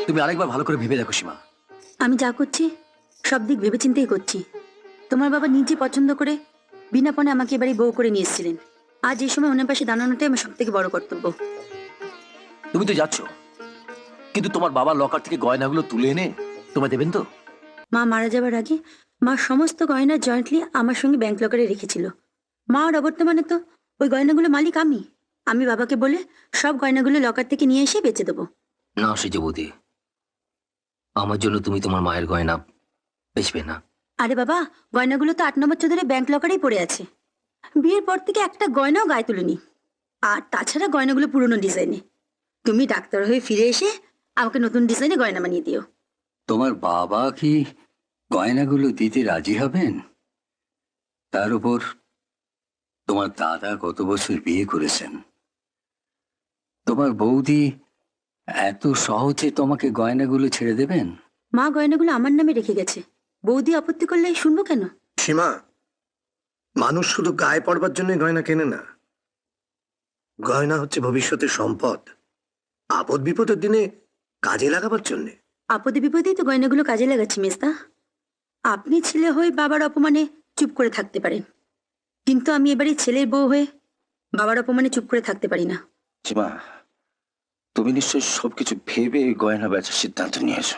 তুমি আরেকবার ভালো করে ভেবে দেখো সীমা। আমি যা করছি সব দিক ভেবেচিন্তেই করছি। তোমার বাবা নিজে পছন্দ করে বিনা পণে আমাকে এবারে বউ করে নিয়ে এসেছিলেন। আজ এই সময় ওনার পাশে দাঁড়ানোটাই আমার সব থেকে বড় কর্তব্য। তুমি তো যাচ্ছ, কিন্তু তোমার বাবা লকার থেকে গয়নাগুলো তুলে এনে তোমায় দেবেন তো? মা মারা যাবার আগে মা সমস্ত গয়না জয়েন্টলি আমার সঙ্গে ব্যাংক লকারে রেখেছিল। মা আর অবর্তমানে তো ওই গয়নাগুলো মালিক আমি। আমি বাবাকে বলে সব গয়নাগুলো লকার থেকে নিয়ে এসে বেচে দেবো। না সেজবতী, আমার জন্য তুমি তোমার মায়ের গয়না বেচবে না। আরে বাবা, গয়নাগুলো তো 8 নম্বর চৌধুরী ব্যাংক লকারেই পড়ে আছে। বিয়ের পর থেকে একটা গয়নাও গায়ে তুলিনি। আর তাছাড়া গয়নাগুলো পুরনো ডিজাইনে। তুমি ডাক্তার হয়ে ফিরে এসে আমাকে নতুন ডিজাইনে গয়না বানিয়ে দিও। তোমার বাবা কি গয়নাগুলো দিতে রাজি হবেন? তার উপর তোমার দাদা গত বছর বিয়ে করেছেন। তোমার বৌদি এত সহজে তোমাকে গয়নাগুলো ছেড়ে দেবেন? মা গয়নাগুলো আমার নামে রেখে গেছে। বৌদি আপত্তি করলে শুনবো কেন? সীমা, মানুষ শুধু গায়ে পড়বার জন্য গয়না কেনে না। গয়না হচ্ছে ভবিষ্যতের সম্পদ, আপদ বিপদের দিনে কাজে লাগাবার জন্যে। আপদে বিপদেই তো গয়নাগুলো কাজে লাগাচ্ছি মেজদা। আপনি ছেলে হয়ে বাবার অপমানে চুপ করে থাকতে পারেন, কিন্তু আমি এবারে ছেলের বউ হয়ে বাবার অপমানে চুপ করে থাকতে পারি না। সীমা, তুমি নিশ্চয়ই সবকিছু ভেবে গয়না বেচার সিদ্ধান্ত নিয়েছো।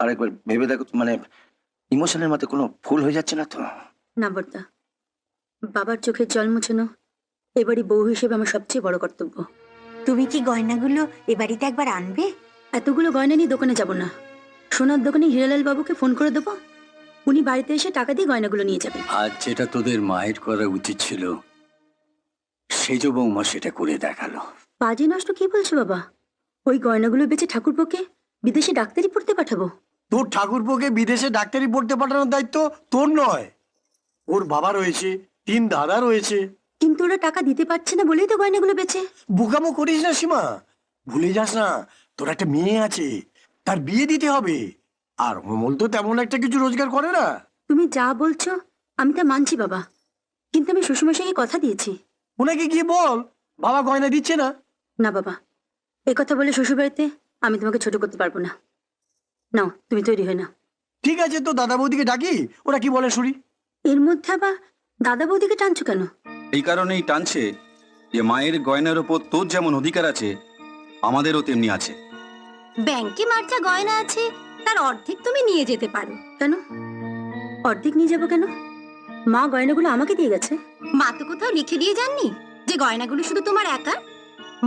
আরেকবার ভেবে দেখো, মানে ইমোশনের মধ্যে কোনো ভুল হয়ে যাচ্ছে না তো? না বর্দা, বাবার চোখের জল মুছানো এবারই বউ হিসেবে আমার সবচেয়ে বড় কর্তব্য। তুমি কি গয়নাগুলো এ বাড়িতে একবার আনবে? এতগুলো গয়না নিয়ে দোকানে যাব না। সোনার দোকানে হিরালাল বাবুকে ফোন করে দেবো, উনি বাড়িতে এসে টাকা দিয়ে গয়নাগুলো নিয়ে যাবেন। আজ যেটা তোদের মায়ের করা উচিত ছিল, সেজ বৌমা সেটা করে দেখালো। বাজে নষ্ট কি বলছো বাবা? ওই গয়নাগুলো বেচে ঠাকুরপোকে বিদেশে ডাক্তারি পড়তে পাঠাবো। তোর ঠাকুরপোকে বিদেশে ডাক্তারি পড়তে পাঠানোর দায়িত্ব তোর নয়। ওর বাবা রয়েছে, 3 দাদা রয়েছে। কিন্তু ওরা টাকা দিতে পারছে না বলেই তো গয়নাগুলো বেচে। বোকামো করিস না সীমা, ভুলে যাস না তোর একটা মেয়ে আছে, তার বিয়ে দিতে হবে। আর অমল তো তেমন একটা কিছু রোজগার করে না। তুমি যা বলছো আমি তা মানছি বাবা, কিন্তু আমি শ্বশুরমশাইকে কথা দিয়েছি। ওনাকে গিয়ে বল বাবা গয়না দিচ্ছে না। না বাবা, এ কথা বলে শ্বশুরবাড়িতে আমি তোমাকে ছোট করতে পারবো না। নাও তুমি তৈরি হয়ে না। ঠিক আছে, তো দাদা বৌদিকে ডাকি, ওরা কি বলে শুনি। এর মধ্যে আবার দাদা বৌদিকে টানছো কেন? এই কারণেই টানছে যে মায়ের গয়নার ওপর তোর যেমন অধিকার আছে, আমাদেরও তেমনি আছে। ব্যাংকে মার যা গয়না আছে তার অর্ধেক তুমি নিয়ে যেতে পারো। কেন অর্ধেক নিয়ে যাবো কেন? মা গয়নাগুলো আমাকে দিয়ে গেছে। মা তো কোথাও লিখে দিয়ে যাননি যে গয়নাগুলো শুধু তোমার একা।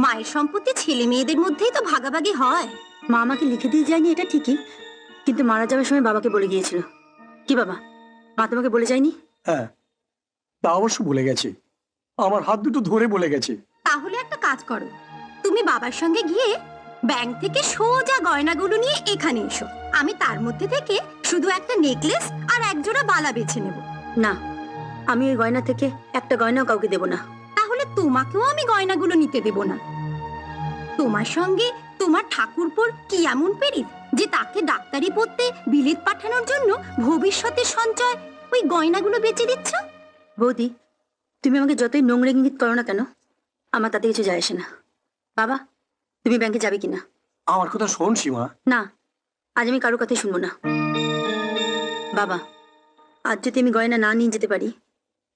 মায়ের সম্পত্তি ছেলে মেয়েদের মধ্যেই তো ভাগাভাগি হয়। মা আমাকে লিখে দিয়ে যায়নি এটা ঠিকই, কিন্তু মারা যাওয়ার সময় বাবাকে বলে গিয়েছিল। কি বাবা, মা তোমাকে বলে যায়নি? হ্যাঁ, তা অবশ্য বলে গেছে, আমার হাত দুটো ধরে বলে গেছে। তাহলে একটা কাজ করো, তুমি বাবার সঙ্গে গিয়ে ব্যাংক থেকে সোজা গয়নাগুলো নিয়ে এখানে এসো। আমি তার মধ্যে থেকে শুধু একটা নেকলেস আর এক জোড়া বালা বেছে নেব। না, আমি ওই গয়না থেকে একটা গয়নাও কাউকে দেব না। তাহলে তোমাকেও আমি গয়নাগুলো নিতে দেব না। তোমার সঙ্গে তোমার ঠাকুরপোর কি এমন পেরিত যে তাকে ডাক্তারি পড়তে বিলেত পাঠানোর জন্য ভবিষ্যতের সঞ্চয় ওই গয়নাগুলো বেচে দিচ্ছ? বৌদি, তুমি আমাকে যতই নোংরা ইঙ্গিত করো না কেন, আমার তাতে কিছু যায় আসে না। বাবা, তুমি ব্যাংকে যাবে কিনা? আমার কথা শোন সীমা। না, আজ আমি কারো কথাই শুনবো না। বাবা, আজ যদি আমি গয়না না নিয়ে যেতে পারি,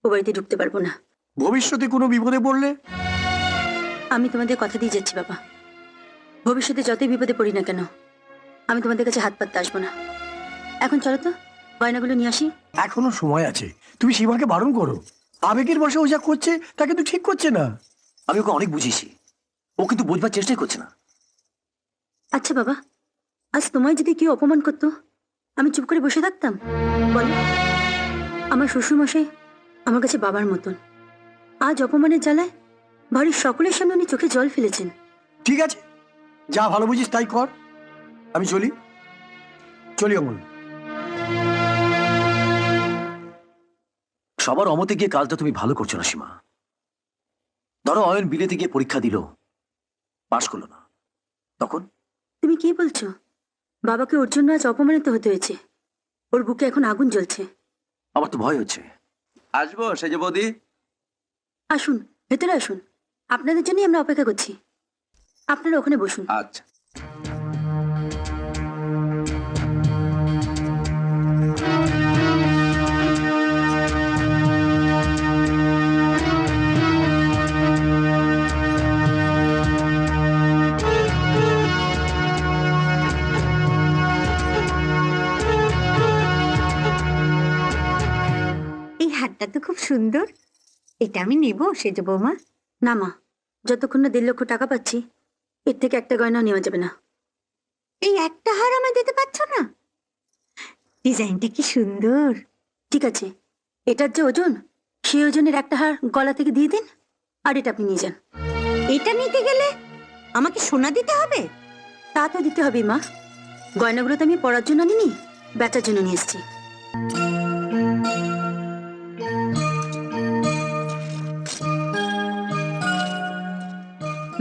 ও বাড়িতে ঢুকতে পারবো না। ভবিষ্যতে কোনো বিপদে পড়লে? আমি তোমাদের কথা দিয়ে যাচ্ছি বাবা, ভবিষ্যতে যতই বিপদে পড়ি না কেন আমি তোমাদের কাছে হাত পাততে আসবো না। এখন চলো তো গয়নাগুলো নিয়ে আসি। এখনো সময় আছে, তুমি সীমাকে বারণ করো। আবেগের বশে ও যা করছে তাকে তো ঠিক করছে না। আমি ওকে অনেক বুঝিয়েছি, ও কিন্তু বুঝবার চেষ্টাই করছে না। আচ্ছা বাবা, আজ তোমায় যদি কেউ অপমান করতো আমি চুপ করে বসে থাকতাম? বলো, আমার শ্বশুরমশাই আমার কাছে বাবার মতন। আজ অপমানের জ্বালায় বাড়ির সকলের সামনে উনি চোখে জল ফেলেছেন। ঠিক আছে, যা ভালো বুঝিস তাই কর। আমি চলি অমল। সবার অমতে গিয়ে কাজটা তুমি ভালো করছো না সীমা। ধরো অয়ন বিলেতে গিয়ে পরীক্ষা দিল, পাশ করলো না, তখন? তুমি কি বলছো? বাবাকে ওর জন্য আজ অপমানিত হতে হয়েছে। ওর বুকে এখন আগুন জ্বলছে। আমার তো ভয় হচ্ছে। আসবো সেজবতী? আসুন, ভেতরে আসুন, আপনাদের জন্যই আমরা অপেক্ষা করছি। আপনারা ওখানে বসুন। আচ্ছা। এই হারটা তো খুব সুন্দর, এটা আমি নেব সেজ বৌমা? না মা, যতক্ষণ না 1.5 লক্ষ টাকা পাচ্ছি এর থেকে একটা গয়না নেওয়া যাবে না। এই একটা হার আমায় দিতে পারছো না? ডিজাইনটা কি সুন্দর। ঠিক আছে, এটার যে ওজন সেই ওজনের একটা হার গলা থেকে দিয়ে দিন, আর এটা আপনি নিয়ে যান। এটা নিতে গেলে আমাকে সোনা দিতে হবে? তা তো দিতে হবে মা, গয়নাগুলো তো আমি পরার জন্য আনিনি, বেচার জন্য নিয়ে এসেছি।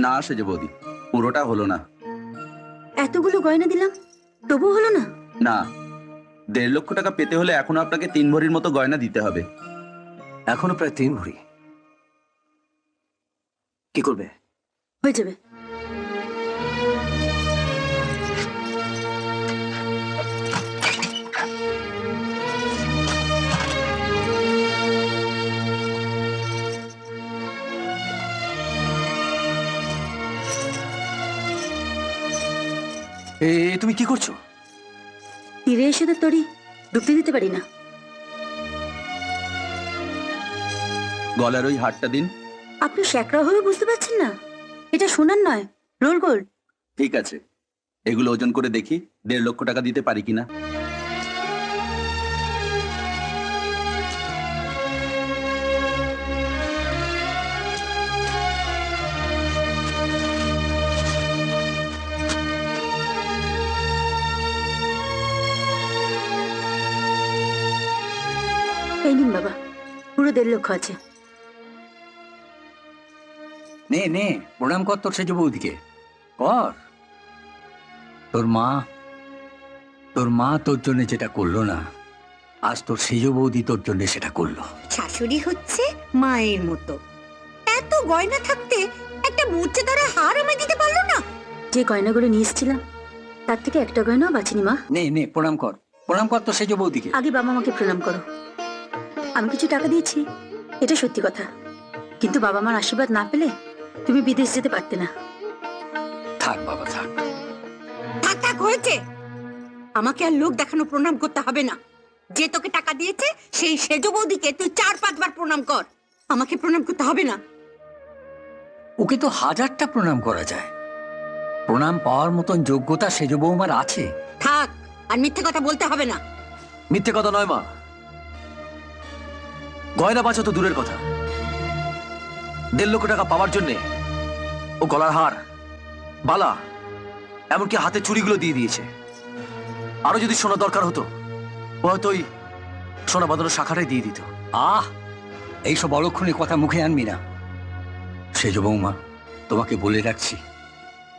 না সেজ বৌদি, পুরোটা হলো না। এতগুলো গয়না দিলাম তবু হলো না? না, 1.5 লক্ষ টাকা পেতে হলে এখনো আপনাকে 3 ভরির মতো গয়না দিতে হবে। এখনো প্রায় 3 ভরি। কি করবে? হয়ে যাবে। তুমি কি করছো? তীরে এসে তো তরি ডুবতে দিতে পারি না। গলার ওই হারটা দিন। আপনি শ্যাকরা হয়ে বুঝতে পারছেন না? এটা সোনার নয়, রোল গোল্ড। ঠিক আছে, এগুলো ওজন করে দেখি 1.5 লক্ষ টাকা দিতে পারি কিনা। এই নিন বাবা, পুরো 1.5 লক্ষ আছে। নে নে, প্রণাম কর তোর সেজ বৌদিকে, কর। তোর মা তোর জন্য যেটা করলো না, আজ তোর সেজ বৌদি তোর জন্য সেটা করলো। শাশুড়ি হচ্ছে মায়ের মতো, এত গয়না থাকতে একটা মূর্ছে ধরা হার আমায় দিতে পারলো না? যে গয়নাগুলো নিয়ে এসেছিলাম তার থেকে একটা গয়নাও বাঁচিনি মা। নে নে, প্রণাম কর তোর সেজ বৌদিকে। আগে বাবা মাকে প্রণাম করো। আমি কিছু টাকা দিয়েছি, এটা সত্যি কথা, কিন্তু বাবা মার আশীর্বাদ না পেলে তুমি বিদেশ যেতে পারতে না। থাক বাবা থাক। থাক থাক, হয়েছে। আমাকে আর লোক দেখানো প্রণাম করতে হবে না। যে তোকে টাকা দিয়েছে সেই সেজ বৌদিকে তুই 4-5 বার প্রণাম কর, আমাকে প্রণাম করতে হবে না। ওকে তো 1000টা প্রণাম করা যায়, প্রণাম পাওয়ার মতন যোগ্যতা সেজ বৌমার আছে। থাক, আর মিথ্যে কথা বলতে হবে না। মিথ্যে কথা নয় মা, গয়না বাঁচা তো দূরের কথা, 1.5 লক্ষ টাকা পাওয়ার জন্যে ও গলার হার, বালা, এমনকি হাতে চুড়িগুলো দিয়ে দিয়েছে। আরো যদি সোনা দরকার হতো ও হয়তো ওই সোনা বাঁধানো শাখাটাই দিয়ে দিত। এইসব অলক্ষণী কথা মুখে আনবি না সেজ বৌমা। তোমাকে বলে রাখছি,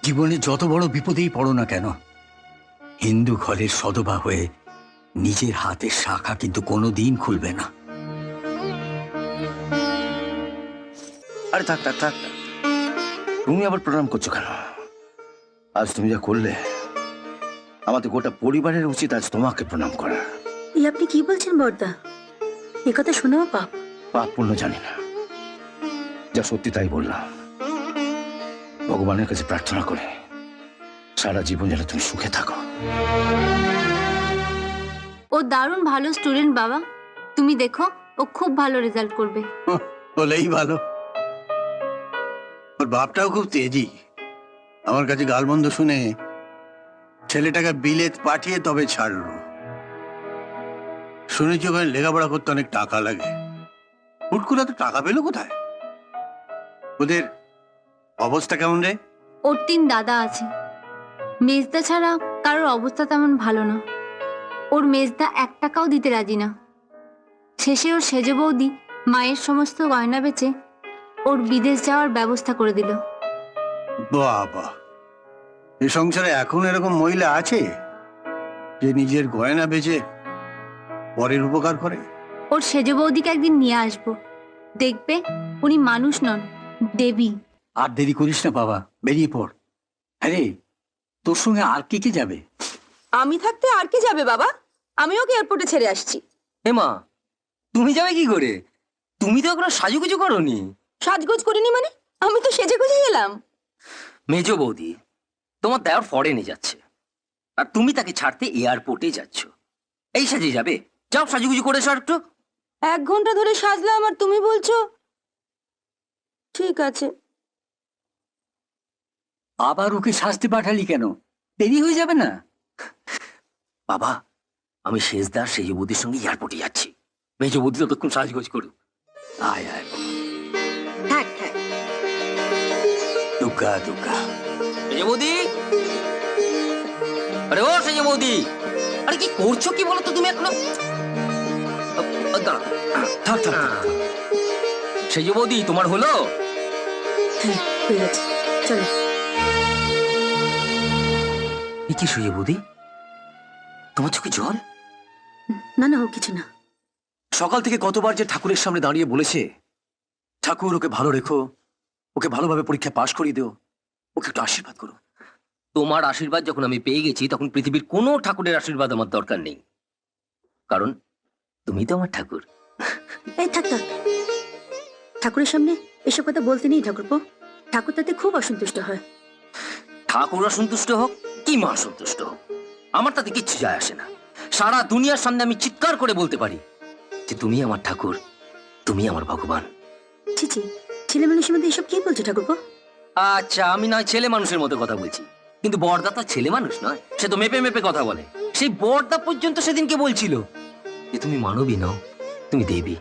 জীবনে যত বড় বিপদেই পড়ো না কেন, হিন্দু ঘরের সদবা হয়ে নিজের হাতের শাখা কিন্তু কোনোদিন খুলবে না। আরে থাক থাক থাক, তুমি আবার প্রণাম করছো কেন? আজ তুমি যা করলে, আমাদের গোটা পরিবারের উচিত আজ তোমাকে প্রণাম করা। এই আপনি কি বলছেন বড়দা? এ কথা শুনেও পাপ। পাপ পুণ্য জানি না, যা সত্যি তাই বললাম। ভগবানের কাছে প্রার্থনা করে সারা জীবন যেন তুমি সুখে থাকো। ও দারুণ ভালো স্টুডেন্ট বাবা, তুমি দেখো ও খুব ভালো রেজাল্ট করবে। বলেই ভালো। ওর বাপটাও খুব তেজি, আমার কাছে গালমন্দ শুনে ছেলেটাকে বিলেত পাঠিয়ে তবে ছাড়লো। শুনেছি ওখানে লেখাপড়া করতে অনেক টাকা লাগে। হুট করে তো টাকা পেলো কোথায়? ওদের অবস্থা কেমন রে? ওর 3 দাদা আছে, মেজদা ছাড়া কারোর অবস্থা তেমন ভালো না। ওর মেজদা 1 টাকাও দিতে রাজি না। শেষে ওর সেজ বৌদি মায়ের সমস্ত গয়না বেচে ওর বিদেশ যাওয়ার ব্যবস্থা করে দিল। বাবা, এ সংসারে এখন এরকম মহিলা আছে যে নিজের গয়না বেচে পরের উপকার করে? ওর সেজ বৌদিকে একদিন নিয়ে আসবো, দেখবে উনি মানুষ নন, দেবী। আর দেরি করিস না বাবা, বেরিয়ে পড়। আরে তোর সঙ্গে আর কে কে যাবে? আমি থাকতে আর কি যাবে বাবা? আমি ওকে এয়ারপোর্টে ছেড়ে আসছি। এ মা, তুমি যাবে কি করে? তুমি তো এখনো সাজুগুজু করোনি। সাজগোজ করিনি মানে? আমি তো সেজে গুজে এলাম। মেজ বৌদি, তোমার দেওয়ার ফরেনে যাচ্ছে আর তুমি তাকে ছাড়তে এয়ারপোর্টে যাচ্ছ, এই সাজে যাবে? যাও সাজুগুজু করে এসো একটু। 1 ঘন্টা ধরে সাজলাম আর তুমি বলছো ঠিক আছে। আবার ওকে শাস্তি পাঠালি কেন? দেরি হয়ে যাবে না? বাবা, আমি শেষদার সেজ বৌদির সঙ্গে এয়ারপোর্টে যাচ্ছি। মেজ বৌদি ততক্ষণ সাজগোজ করুক। আয় আয় থাক থাক। দুর্গা দুর্গা। সেজ বৌদি, আরে ও সেজ বৌদি, আরে কি করছো কি বলো তো তুমি এখনো? দাঁড়া, থাক থাক থাক। সেজ বৌদি তোমার হলো? হ্যাঁ হয়ে গেছে, চলো। এ কি সেজ বৌদি, তোমার চোখে জল? না না, ও কিছু না। সকাল থেকে কতবার যে ঠাকুরের সামনে দাঁড়িয়ে বলেছে, ঠাকুর ওকে ভালো রেখো, ওকে ভালোভাবে পরীক্ষা পাশ করিয়ে দেও, ওকে একটু আশীর্বাদ করো। তোমার আশীর্বাদ যখন আমি পেয়ে গেছি তখন পৃথিবীর কোনো ঠাকুরের আশীর্বাদ আমার দরকার নেই, কারণ তুমি তো আমার ঠাকুর। এই থাক থাক, ঠাকুরের সামনে এসব কথা বলতে নেই ঠাকুরপো। ঠাকুর তাতে খুব অসন্তুষ্ট হয়। ঠাকুর অসন্তুষ্ট হোক কি মা অসন্তুষ্ট হোক, আমার তাতে কিচ্ছু যায় আসে না। সারা দুনিয়ার সামনে আমি চিৎকার করে বলতে পারি যে তুমি আমার ঠাকুর, তুমি আমার ভগবান। ছি ছি, ছেলে মানুষের মধ্যে এসব কি বলছে ঠাকুরপো? আচ্ছা, আমি নয় ছেলে মানুষের মতো কথা বলছি, কিন্তু বড়দা তো ছেলে মানুষ নয়, সে তো মেপে মেপে কথা বলে। সেই বড়দা পর্যন্ত সেদিনকে বলছিল যে তুমি মানবী নও, তুমি দেবী।